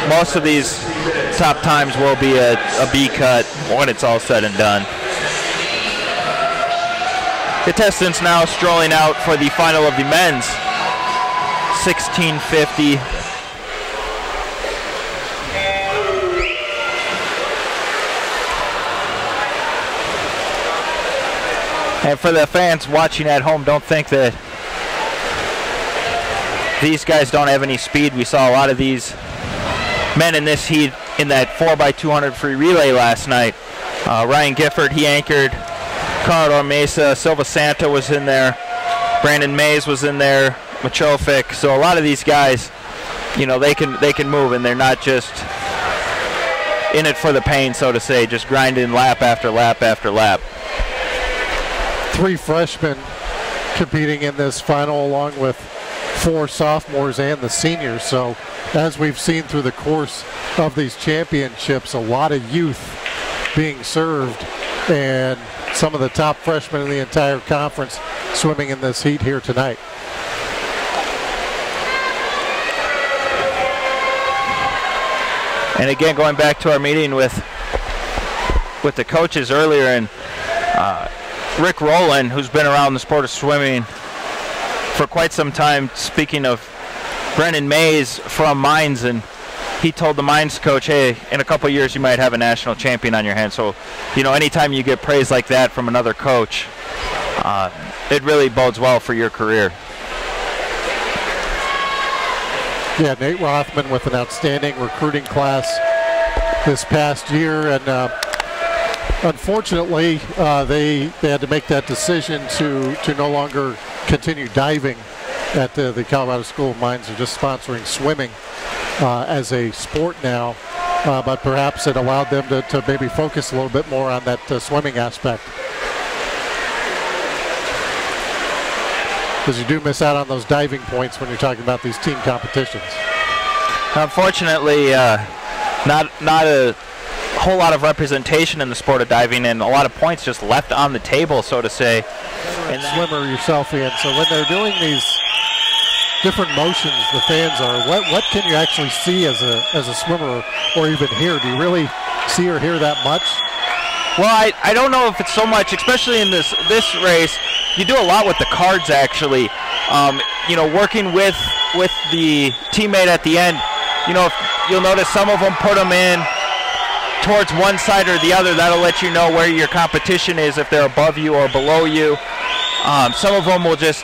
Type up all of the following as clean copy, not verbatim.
most of these top times will be a B cut when it's all said and done. Contestants now strolling out for the final of the men's 1650. And for the fans watching at home, don't think that these guys don't have any speed. We saw a lot of these men in this heat in that 4x200 free relay last night. Ryan Gifford, he anchored. Colorado Mesa, Silva Santa was in there. Brandon Mays was in there. Machovic. So a lot of these guys, you know, they can move, and they're not just in it for the pain, so to say, just grinding lap after lap after lap. 3 freshmen competing in this final, along with 4 sophomores and the seniors. So as we've seen through the course of these championships, a lot of youth being served, and some of the top freshmen in the entire conference swimming in this heat here tonight. And again, going back to our meeting with the coaches earlier, and Rick Rowland, who's been around the sport of swimming for quite some time, speaking of Brennan Mays from Mines, and he told the Mines coach, hey, in a couple of years you might have a national champion on your hands. So, you know, anytime you get praise like that from another coach, it really bodes well for your career. Yeah, Nate Rothman with an outstanding recruiting class this past year, and unfortunately they had to make that decision to no longer continue diving at the Colorado School of Mines. They're just sponsoring swimming as a sport now, but perhaps it allowed them to maybe focus a little bit more on that swimming aspect. Because you do miss out on those diving points when you're talking about these team competitions. Unfortunately, not a whole lot of representation in the sport of diving, and a lot of points just left on the table, so to say. And swimmer yourself, Ian. So when they're doing these different motions, the fans are, what can you actually see as a swimmer, or even hear? Do you really see or hear that much? Well, I don't know if it's so much, especially in this race. You do a lot with the cards, actually. You know, working with the teammate at the end. You know, if you'll notice some of them put them in towards one side or the other. That'll let you know where your competition is, if they're above you or below you. Some of them will just,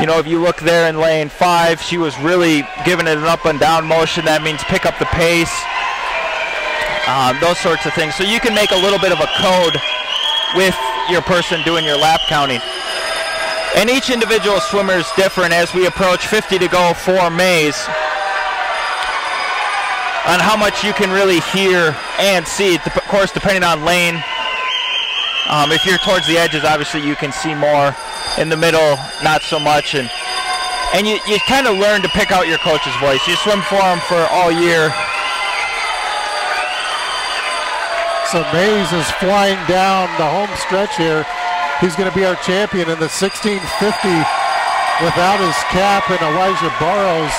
you know, if you look there in lane 5, she was really giving it an up and down motion. That means pick up the pace. Those sorts of things. So you can make a little bit of a code with your person doing your lap counting. And each individual swimmer is different as we approach 50 to go for Mays, on how much you can really hear and see. Of course, depending on lane. If you're towards the edges, obviously you can see more. In the middle, not so much. And you kind of learn to pick out your coach's voice. You swim for him for all year. So Mays is flying down the home stretch here. He's going to be our champion in the 1650 without his cap, and Elijah Burrows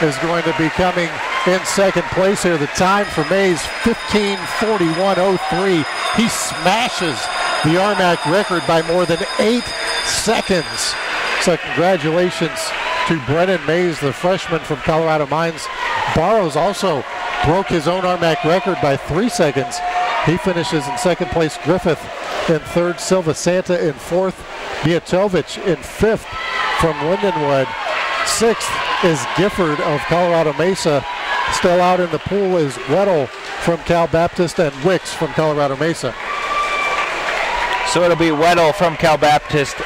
is going to be coming in second place here. The time for Mays, 15:41.03. He smashes the RMAC record by more than 8 seconds. So congratulations to Brennan Mays, the freshman from Colorado Mines. Burrows also broke his own RMAC record by 3 seconds. He finishes in second place. Griffith in third, Silva Santa in fourth, Mijatovic in fifth from Lindenwood. Sixth is Gifford of Colorado Mesa. Still out in the pool is Weddle from Cal Baptist and Wicks from Colorado Mesa. So it'll be Weddle from Cal Baptist